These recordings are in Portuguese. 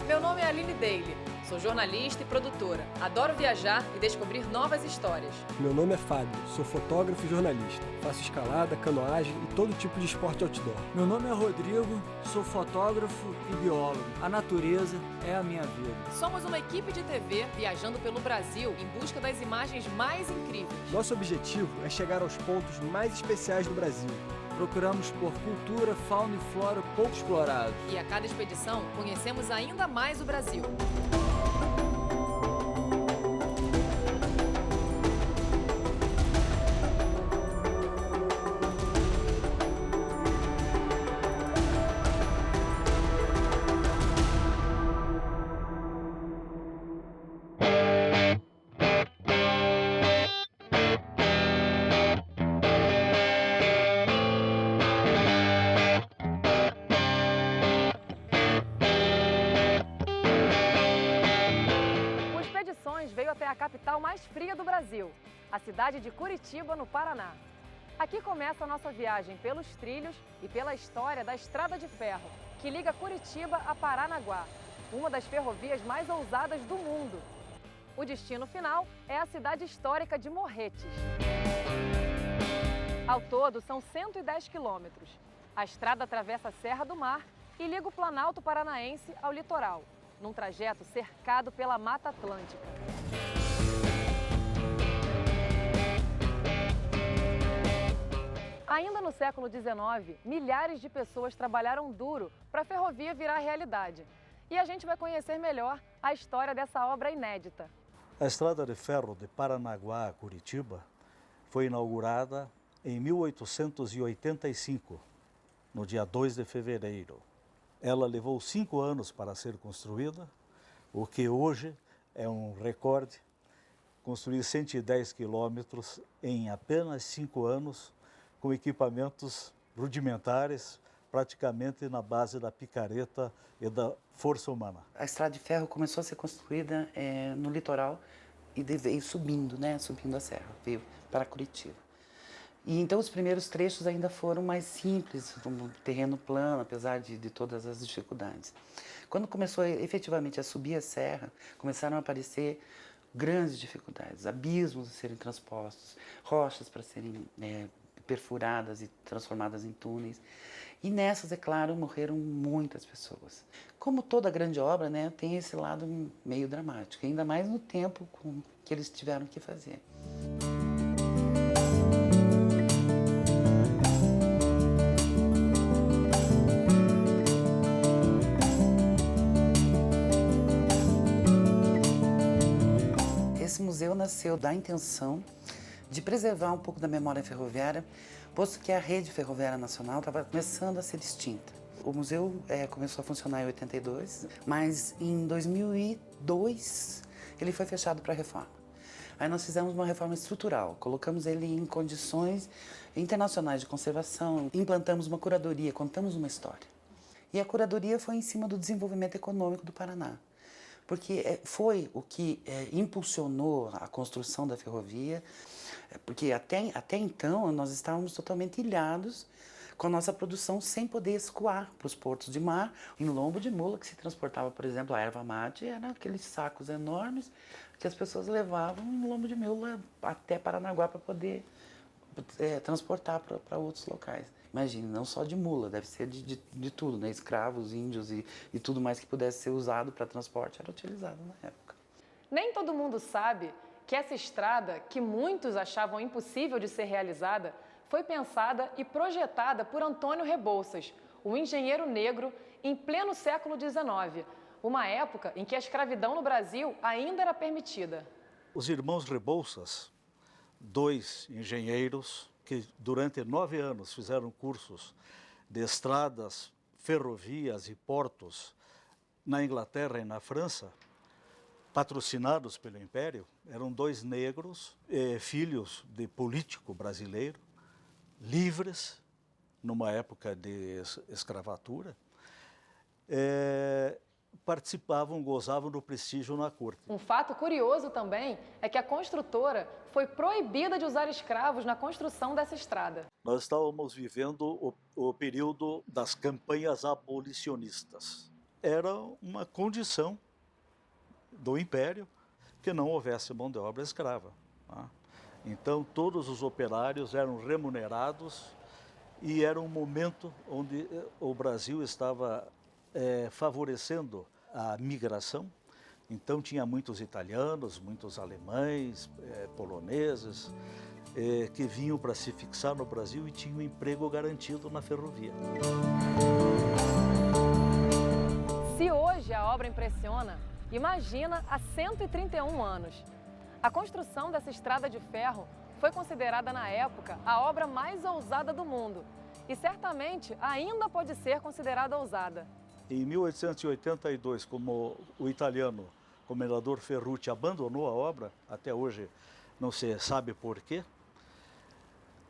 Meu nome é Aline Daly, sou jornalista e produtora. Adoro viajar e descobrir novas histórias. Meu nome é Fábio, sou fotógrafo e jornalista. Faço escalada, canoagem e todo tipo de esporte outdoor. Meu nome é Rodrigo, sou fotógrafo e biólogo. A natureza é a minha vida. Somos uma equipe de TV viajando pelo Brasil em busca das imagens mais incríveis. Nosso objetivo é chegar aos pontos mais especiais do Brasil. Procuramos por cultura, fauna e flora pouco explorados. E a cada expedição conhecemos ainda mais o Brasil. Veio até a capital mais fria do Brasil, a cidade de Curitiba, no Paraná. Aqui começa a nossa viagem pelos trilhos e pela história da Estrada de Ferro, que liga Curitiba a Paranaguá, uma das ferrovias mais ousadas do mundo. O destino final é a cidade histórica de Morretes. Ao todo, são 110 quilômetros. A estrada atravessa a Serra do Mar e liga o Planalto Paranaense ao litoral, num trajeto cercado pela Mata Atlântica. Ainda no século XIX, milhares de pessoas trabalharam duro para a ferrovia virar realidade. E a gente vai conhecer melhor a história dessa obra inédita. A Estrada de Ferro de Paranaguá a Curitiba foi inaugurada em 1885, no dia 2 de fevereiro. Ela levou 5 anos para ser construída, o que hoje é um recorde. Construir 110 quilômetros em apenas 5 anos, com equipamentos rudimentares, praticamente na base da picareta e da força humana. A Estrada de Ferro começou a ser construída no litoral e veio subindo, subindo a serra, veio para Curitiba. E então os primeiros trechos ainda foram mais simples, um terreno plano, apesar de todas as dificuldades. Quando começou efetivamente a subir a serra, começaram a aparecer grandes dificuldades, abismos a serem transpostos, rochas para serem perfuradas e transformadas em túneis. E nessas, é claro, morreram muitas pessoas. Como toda grande obra, tem esse lado meio dramático, ainda mais no tempo que eles tiveram que fazer. Esse museu nasceu da intenção de preservar um pouco da memória ferroviária, posto que a rede ferroviária nacional estava começando a ser extinta. O museu começou a funcionar em 82, mas em 2002 ele foi fechado para reforma. Aí nós fizemos uma reforma estrutural, colocamos ele em condições internacionais de conservação, implantamos uma curadoria, contamos uma história. E a curadoria foi em cima do desenvolvimento econômico do Paraná, porque foi o que impulsionou a construção da ferrovia, porque até então nós estávamos totalmente ilhados com a nossa produção sem poder escoar para os portos de mar. Em lombo de mula que se transportava, por exemplo, a erva mate, eram aqueles sacos enormes que as pessoas levavam em lombo de mula até Paranaguá para poder transportar para outros locais. Imagine, não só de mula, deve ser de tudo, escravos, índios e tudo mais que pudesse ser usado para transporte era utilizado na época. Nem todo mundo sabe que essa estrada, que muitos achavam impossível de ser realizada, foi pensada e projetada por Antônio Rebouças, um engenheiro negro em pleno século XIX, uma época em que a escravidão no Brasil ainda era permitida. Os irmãos Rebouças, 2 engenheiros que durante 9 anos fizeram cursos de estradas, ferrovias e portos na Inglaterra e na França, patrocinados pelo Império, eram 2 negros, filhos de político brasileiro, livres, numa época de escravatura, participavam, gozavam do prestígio na corte. Um fato curioso também é que a construtora foi proibida de usar escravos na construção dessa estrada. Nós estávamos vivendo o período das campanhas abolicionistas. era uma condição do Império que não houvesse mão de obra escrava. Tá? Então, todos os operários eram remunerados e era um momento onde o Brasil estava favorecendo a migração. Então, tinha muitos italianos, muitos alemães, poloneses, que vinham para se fixar no Brasil e tinham emprego garantido na ferrovia. Se hoje a obra impressiona, imagina há 131 anos. A construção dessa estrada de ferro foi considerada na época a obra mais ousada do mundo e certamente ainda pode ser considerada ousada. Em 1882, como o italiano comendador Ferrucci abandonou a obra, até hoje não se sabe por quê,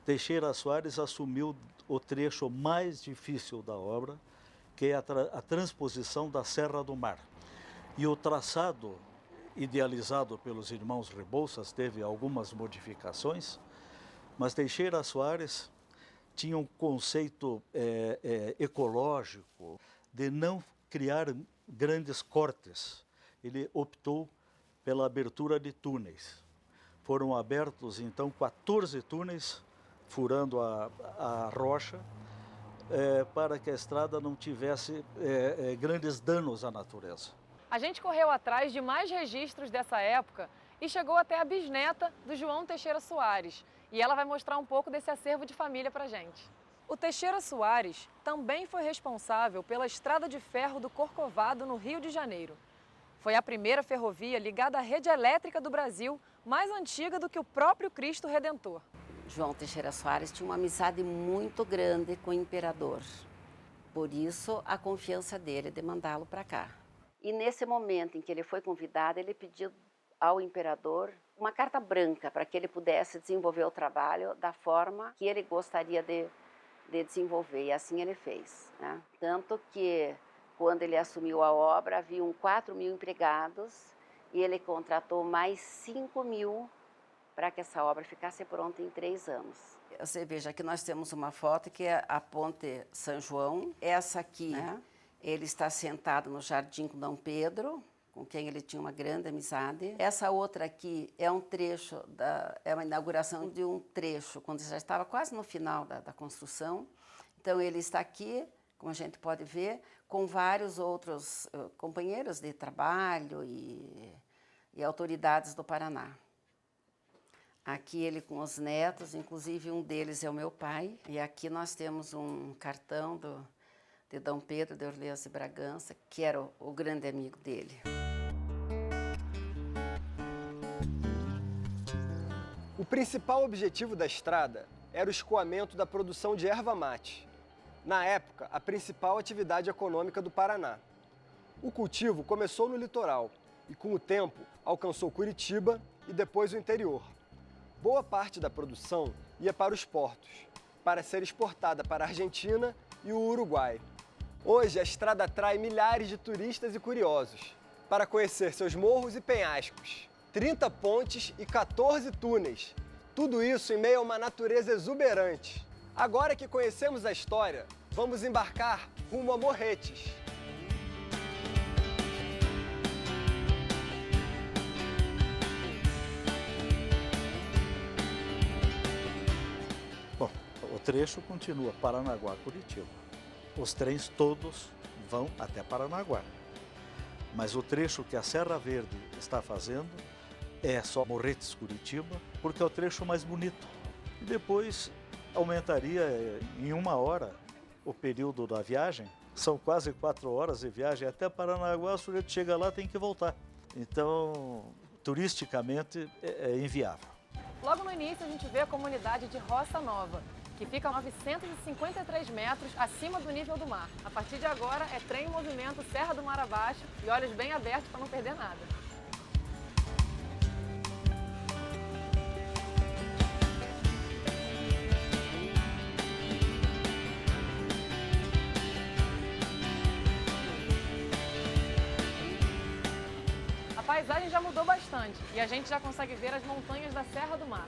Teixeira Soares assumiu o trecho mais difícil da obra, que é a transposição da Serra do Mar. E o traçado idealizado pelos irmãos Rebouças teve algumas modificações, mas Teixeira Soares tinha um conceito ecológico de não criar grandes cortes. Ele optou pela abertura de túneis. Foram abertos, então, 14 túneis, furando a rocha, para que a estrada não tivesse grandes danos à natureza. A gente correu atrás de mais registros dessa época e chegou até a bisneta do João Teixeira Soares. E ela vai mostrar um pouco desse acervo de família pra gente. O Teixeira Soares também foi responsável pela estrada de ferro do Corcovado, no Rio de Janeiro. Foi a primeira ferrovia ligada à rede elétrica do Brasil, mais antiga do que o próprio Cristo Redentor. João Teixeira Soares tinha uma amizade muito grande com o imperador. Por isso, a confiança dele de mandá-lo para cá. E nesse momento em que ele foi convidado, ele pediu ao imperador uma carta branca para que ele pudesse desenvolver o trabalho da forma que ele gostaria de desenvolver. E assim ele fez, né? Tanto que, quando ele assumiu a obra, haviam 4.000 empregados e ele contratou mais 5.000 para que essa obra ficasse pronta em 3 anos. Você veja, aqui nós temos uma foto que é a Ponte São João. Essa aqui, né? Ele está sentado no Jardim com Dom Pedro, com quem ele tinha uma grande amizade. Essa outra aqui é um trecho, é uma inauguração de um trecho, quando já estava quase no final da construção. Então ele está aqui, como a gente pode ver, com vários outros companheiros de trabalho e autoridades do Paraná. Aqui ele com os netos, inclusive um deles é o meu pai. E aqui nós temos um cartão de Dom Pedro de Orleans e Bragança, que era o grande amigo dele. O principal objetivo da estrada era o escoamento da produção de erva mate. Na época, a principal atividade econômica do Paraná. O cultivo começou no litoral e, com o tempo, alcançou Curitiba e depois o interior. Boa parte da produção ia para os portos, para ser exportada para a Argentina e o Uruguai. Hoje, a estrada atrai milhares de turistas e curiosos para conhecer seus morros e penhascos, 30 pontes e 14 túneis. Tudo isso em meio a uma natureza exuberante. Agora que conhecemos a história, vamos embarcar rumo a Morretes. Bom, o trecho continua Paranaguá-Curitiba. Os trens todos vão até Paranaguá. Mas o trecho que a Serra Verde está fazendo é só Morretes-Curitiba, porque é o trecho mais bonito. E depois aumentaria em 1 hora o período da viagem. São quase 4 horas de viagem até Paranaguá, o sujeito chega lá e tem que voltar. Então, turisticamente, é inviável. Logo no início, a gente vê a comunidade de Roça Nova, que fica a 953 metros acima do nível do mar. A partir de agora, é trem em movimento, Serra do Mar abaixo e olhos bem abertos para não perder nada. A paisagem já mudou bastante e a gente já consegue ver as montanhas da Serra do Mar.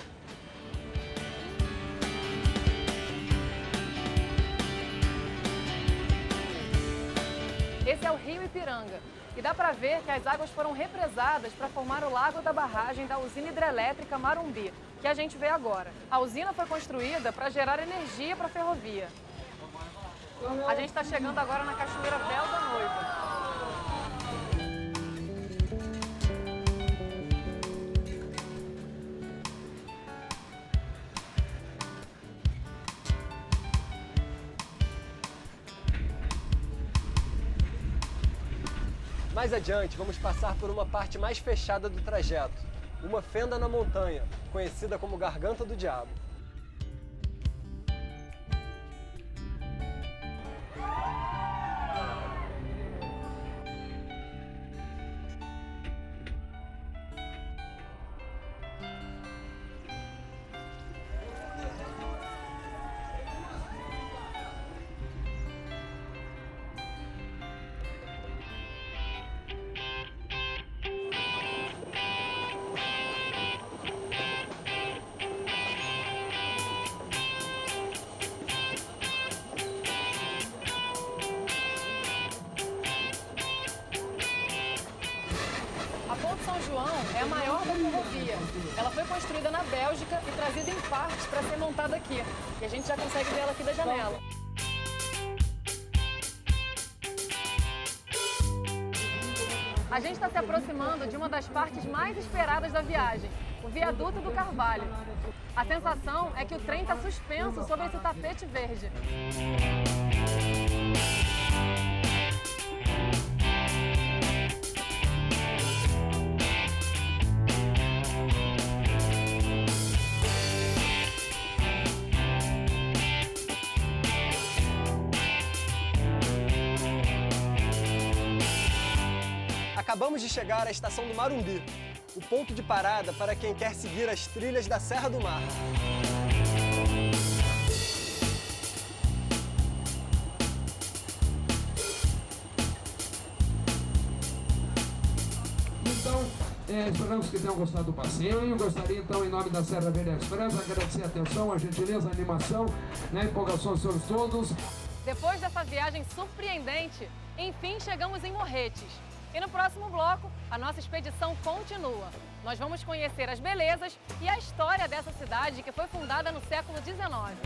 Esse é o Rio Ipiranga. E dá para ver que as águas foram represadas para formar o lago da barragem da usina hidrelétrica Marumbi, que a gente vê agora. A usina foi construída para gerar energia para a ferrovia. A gente está chegando agora na Cachoeira Véu da Noiva. Mais adiante, vamos passar por uma parte mais fechada do trajeto, uma fenda na montanha, conhecida como Garganta do Diabo. A Ponte São João é a maior da ferrovia. Ela foi construída na Bélgica e trazida em partes para ser montada aqui. E a gente já consegue ver ela aqui da janela. A gente está se aproximando de uma das partes mais esperadas da viagem, o Viaduto do Carvalho. A sensação é que o trem está suspenso sobre esse tapete verde. Acabamos de chegar à estação do Marumbi, o ponto de parada para quem quer seguir as trilhas da Serra do Mar. Então, esperamos que tenham gostado do passeio. Gostaria, então, em nome da Serra Verde Express, agradecer a atenção, a gentileza, a animação, a empolgação dos senhores todos. Depois dessa viagem surpreendente, enfim chegamos em Morretes. E no próximo bloco, a nossa expedição continua. Nós vamos conhecer as belezas e a história dessa cidade que foi fundada no século XIX.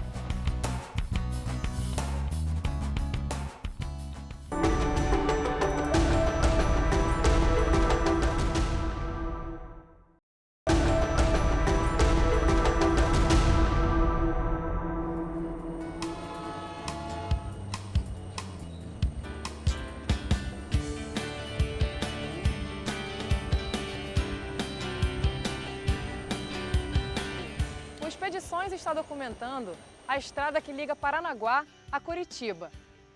Expedições está documentando a estrada que liga Paranaguá a Curitiba.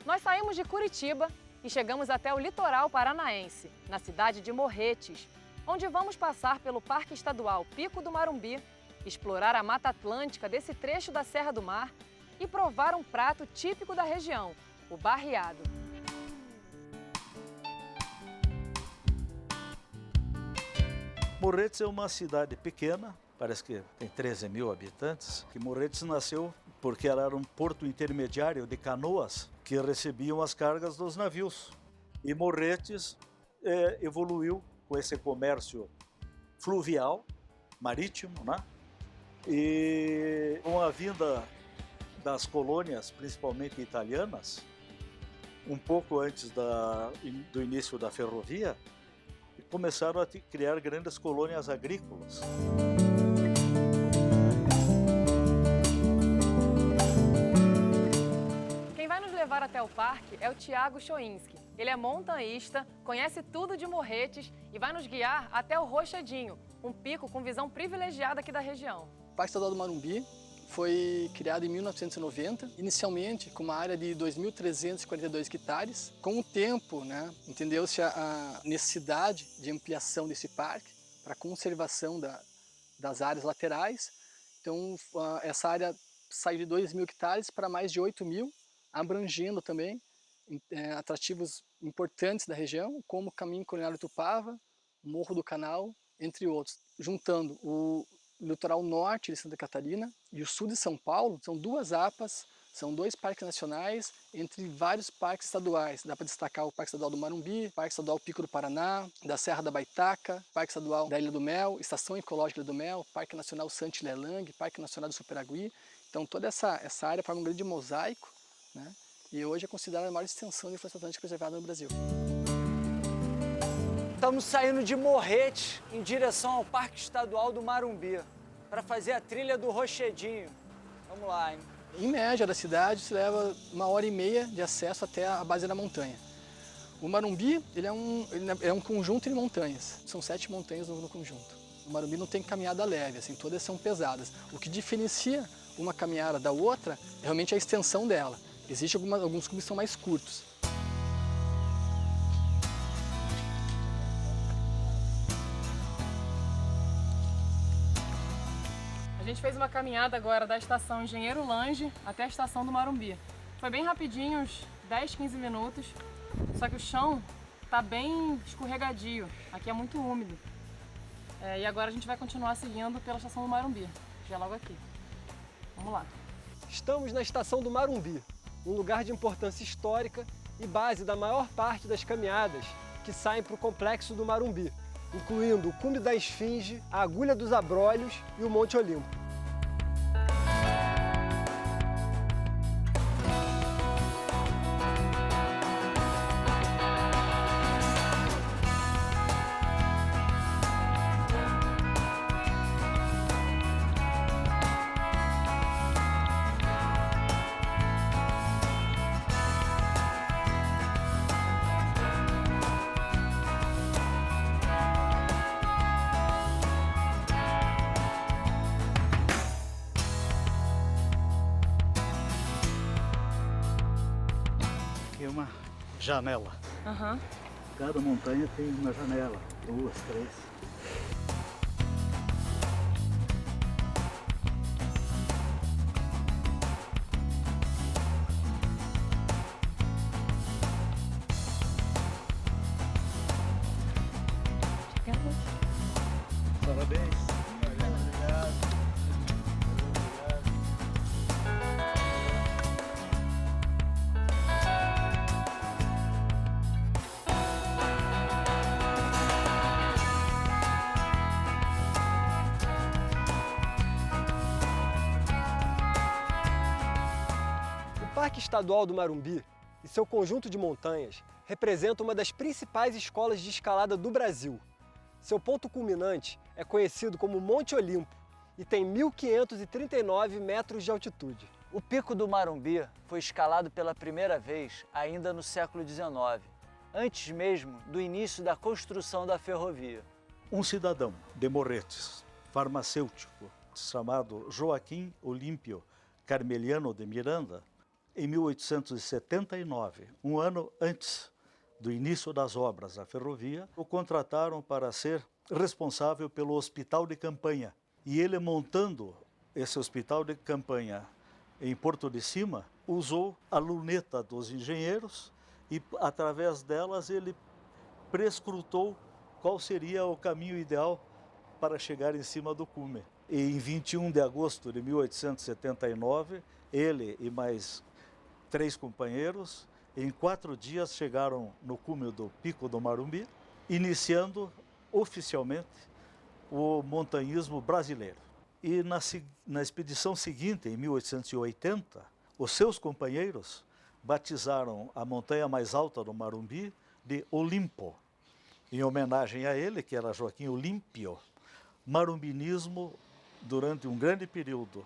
Nós saímos de Curitiba e chegamos até o litoral paranaense, na cidade de Morretes, onde vamos passar pelo Parque Estadual Pico do Marumbi, explorar a Mata Atlântica desse trecho da Serra do Mar e provar um prato típico da região, o barreado. Morretes é uma cidade pequena, parece que tem 13 mil habitantes, que Morretes nasceu porque ela era um porto intermediário de canoas que recebiam as cargas dos navios. E Morretes evoluiu com esse comércio fluvial, marítimo, né? E com a vinda das colônias, principalmente italianas, um pouco antes do início da ferrovia, começaram a criar grandes colônias agrícolas. Quem vai nos levar até o parque é o Tiago Choinski. Ele é montanhista, conhece tudo de Morretes e vai nos guiar até o Rochedinho, um pico com visão privilegiada aqui da região. O Parque Estadual do Marumbi foi criado em 1990, inicialmente com uma área de 2.342 hectares. Com o tempo, entendeu-se a necessidade de ampliação desse parque para a conservação das áreas laterais. Então, essa área saiu de 2.000 hectares para mais de 8.000, abrangendo também atrativos importantes da região, como o Caminho Colonial Tupava, o Morro do Canal, entre outros. Juntando o litoral norte de Santa Catarina e o sul de São Paulo, são duas APAs São 2 parques nacionais entre vários parques estaduais. Dá para destacar o Parque Estadual do Marumbi, Parque Estadual Pico do Paraná, da Serra da Baitaca, Parque Estadual da Ilha do Mel, Estação Ecológica Ilha do Mel, Parque Nacional Santilelang, Parque Nacional do Superagui. Então toda essa área forma um grande mosaico, né? E hoje é considerada a maior extensão de floresta atlântica preservada no Brasil. Estamos saindo de Morrete em direção ao Parque Estadual do Marumbi para fazer a trilha do Rochedinho. Vamos lá, hein? Em média da cidade, se leva 1h30 de acesso até a base da montanha. O Marumbi ele é um conjunto de montanhas, são 7 montanhas no conjunto. O Marumbi não tem caminhada leve, assim, todas são pesadas. O que diferencia uma caminhada da outra é realmente a extensão dela. Existem alguns que são mais curtos. A gente fez uma caminhada agora da estação Engenheiro Lange até a estação do Marumbi. Foi bem rapidinho, uns 10, 15 minutos, só que o chão tá bem escorregadio, aqui é muito úmido. E agora a gente vai continuar seguindo pela estação do Marumbi, já logo aqui. Vamos lá. Estamos na estação do Marumbi, um lugar de importância histórica e base da maior parte das caminhadas que saem para o complexo do Marumbi, incluindo o Cume da Esfinge, a Agulha dos Abrolhos e o Monte Olimpo. Uma janela. Aham. Cada montanha tem uma janela, 2, 3. Parabéns. Obrigado. O Parque Estadual do Marumbi e seu conjunto de montanhas representa uma das principais escolas de escalada do Brasil. Seu ponto culminante é conhecido como Monte Olimpo e tem 1.539 metros de altitude. O Pico do Marumbi foi escalado pela primeira vez ainda no século XIX, antes mesmo do início da construção da ferrovia. Um cidadão de Morretes, farmacêutico, chamado Joaquim Olímpio Carmeliano de Miranda, em 1879, um ano antes do início das obras da ferrovia, o contrataram para ser responsável pelo hospital de campanha. E ele, montando esse hospital de campanha em Porto de Cima, usou a luneta dos engenheiros e, através delas, ele prescrutou qual seria o caminho ideal para chegar em cima do cume. E em 21 de agosto de 1879, ele e mais 3 companheiros, em 4 dias chegaram no cume do Pico do Marumbi, iniciando oficialmente o montanhismo brasileiro. E na expedição seguinte, em 1880, os seus companheiros batizaram a montanha mais alta do Marumbi de Olimpo, em homenagem a ele, que era Joaquim Olímpio. Marumbinismo, durante um grande período,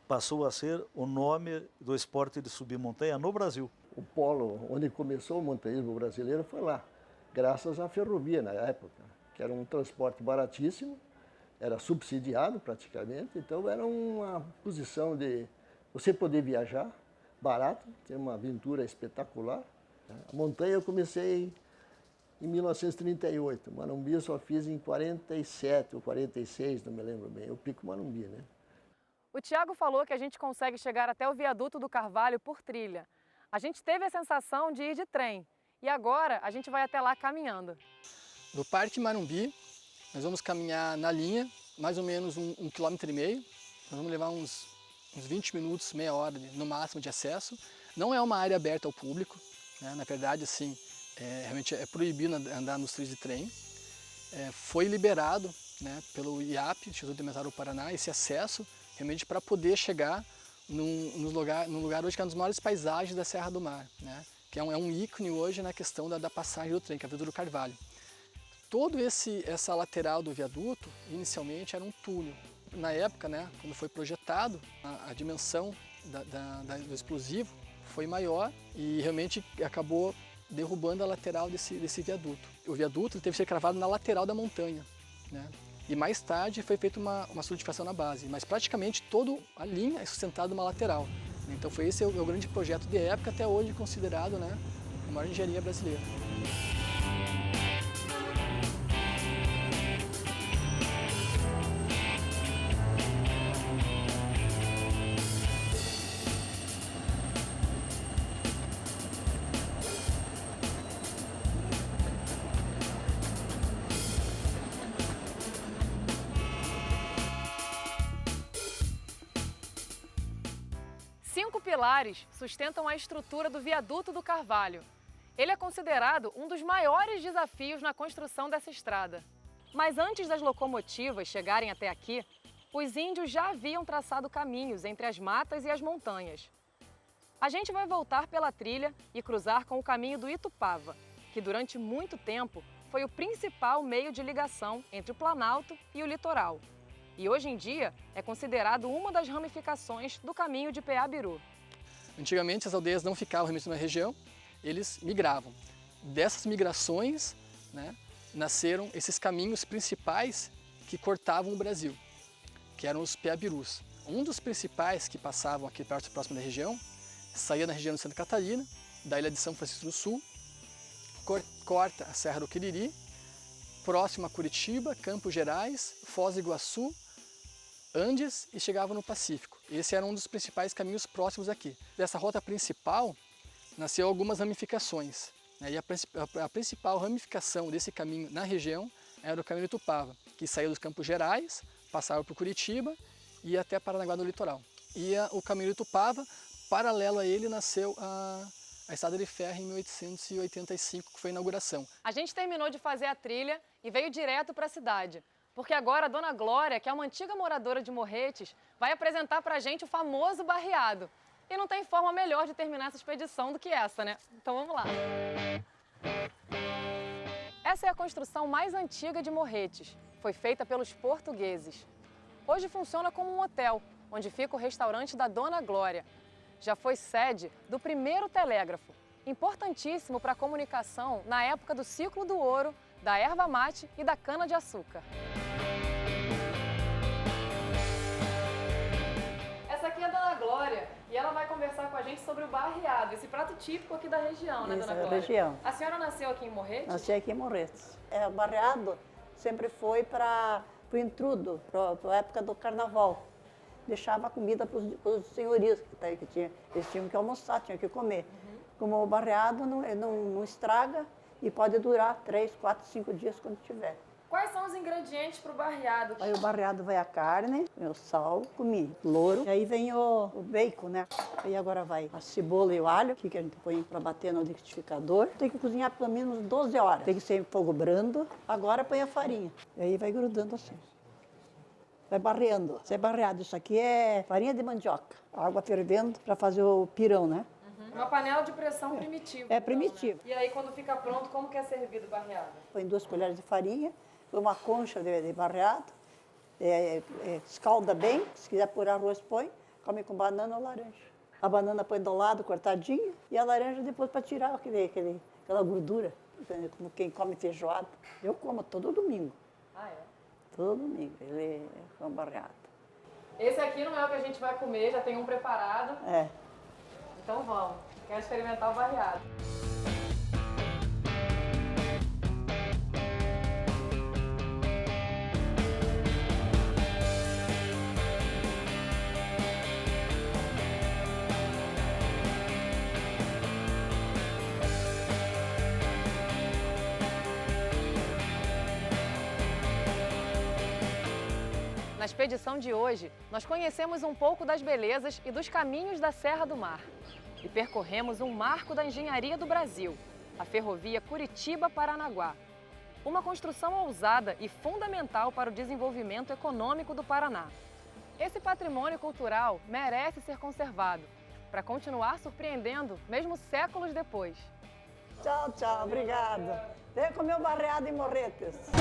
passou a ser o nome do esporte de subir montanha no Brasil. O polo onde começou o montanhismo brasileiro foi lá, graças à ferrovia na época, que era um transporte baratíssimo, era subsidiado praticamente, então era uma posição de você poder viajar barato, ter uma aventura espetacular. A montanha eu comecei em 1938, Marumbi eu só fiz em 47 ou 46, não me lembro bem, o Pico Marumbi, né? O Tiago falou que a gente consegue chegar até o viaduto do Carvalho por trilha. A gente teve a sensação de ir de trem e agora a gente vai até lá caminhando. Do Parque Marumbi, nós vamos caminhar na linha, mais ou menos 1,5 km. Nós vamos levar uns uns 20 minutos, meia hora no máximo de acesso. Não é uma área aberta ao público, né? Na verdade, assim, realmente é proibido andar nos trilhos de trem. Foi liberado, né, pelo IAP, Instituto de Meteorologia do Paraná, esse acesso realmente para poder chegar num lugar hoje que é uma das maiores paisagens da Serra do Mar, né? Que é um ícone hoje na questão da passagem do trem, que é a Viaduto do Carvalho. Todo essa lateral do viaduto, inicialmente, era um túnel. Na época, né, quando foi projetado, a dimensão do explosivo foi maior e realmente acabou derrubando a lateral desse viaduto. O viaduto teve que ser cravado na lateral da montanha, né? E mais tarde foi feita uma solidificação na base, mas praticamente toda a linha é sustentada numa lateral. Então foi esse o grande projeto de época, até hoje considerado, né, a maior engenharia brasileira. Cinco pilares sustentam a estrutura do Viaduto do Carvalho. Ele é considerado um dos maiores desafios na construção dessa estrada. Mas antes das locomotivas chegarem até aqui, os índios já haviam traçado caminhos entre as matas e as montanhas. A gente vai voltar pela trilha e cruzar com o caminho do Itupava, que durante muito tempo foi o principal meio de ligação entre o Planalto e o litoral. E hoje em dia é considerado uma das ramificações do caminho de Peabiru. Antigamente as aldeias não ficavam realmente na região, eles migravam. Dessas migrações, né, nasceram esses caminhos principais que cortavam o Brasil, que eram os Peabirus. Um dos principais que passavam aqui próximo da região, saía da região de Santa Catarina, da ilha de São Francisco do Sul, corta a Serra do Quiriri, próximo a Curitiba, Campos Gerais, Foz do Iguaçu, Andes e chegava no Pacífico. Esse era um dos principais caminhos próximos aqui. Dessa rota principal, nasceu algumas ramificações, né? E a principal ramificação desse caminho na região era o caminho do Itupava, que saía dos Campos Gerais, passava por Curitiba e ia até Paranaguá no litoral. E o caminho do Itupava, paralelo a ele, nasceu a estrada de ferro em 1885, que foi a inauguração. A gente terminou de fazer a trilha e veio direto para a cidade. Porque agora a Dona Glória, que é uma antiga moradora de Morretes, vai apresentar pra gente o famoso barreado. E não tem forma melhor de terminar essa expedição do que essa, né? Então vamos lá. Essa é a construção mais antiga de Morretes. Foi feita pelos portugueses. Hoje funciona como um hotel, onde fica o restaurante da Dona Glória. Já foi sede do primeiro telégrafo, importantíssimo para a comunicação na época do ciclo do ouro, da erva mate e da cana-de-açúcar. Essa aqui é a Dona Glória e ela vai conversar com a gente sobre o barreado, esse prato típico aqui da região, né, Dona Glória? Região. A senhora nasceu aqui em Morretes? Nasci aqui em Morretes. O barreado sempre foi para o intrudo, para a época do carnaval. Deixava comida para os senhorios, eles tinham que almoçar, tinham que comer. Como o barreado não estraga e pode durar 3, 4, 5 dias quando tiver. Quais são os ingredientes para o barreado? Aí o barreado vai a carne, o sal, cominho, louro. E aí vem o bacon, né? Aí agora vai a cebola e o alho, que a gente põe para bater no liquidificador. Tem que cozinhar pelo menos 12 horas. Tem que ser em fogo brando. Agora põe a farinha. E aí vai grudando assim. Vai barreando. Isso é barreado. Isso aqui é farinha de mandioca. Água fervendo para fazer o pirão, né? Uma panela de pressão primitiva. É primitiva. Né? E aí, quando fica pronto, como que é servido o barreado? Põe 2 colheres de farinha, põe uma concha de barreado, escalda bem, se quiser pôr arroz, põe, come com banana ou laranja. A banana põe do lado, cortadinha, e a laranja depois para tirar aquela gordura, como quem come feijoada. Eu como todo domingo. Ah, é? Todo domingo, ele é um barreado. Esse aqui não é o que a gente vai comer, já tem um preparado. É. Então vamos, quero experimentar o barreado. Na expedição de hoje, nós conhecemos um pouco das belezas e dos caminhos da Serra do Mar. E percorremos um marco da engenharia do Brasil, a ferrovia Curitiba-Paranaguá. Uma construção ousada e fundamental para o desenvolvimento econômico do Paraná. Esse patrimônio cultural merece ser conservado, para continuar surpreendendo mesmo séculos depois. Tchau, tchau, obrigada. Vem comer o barreado em Morretes.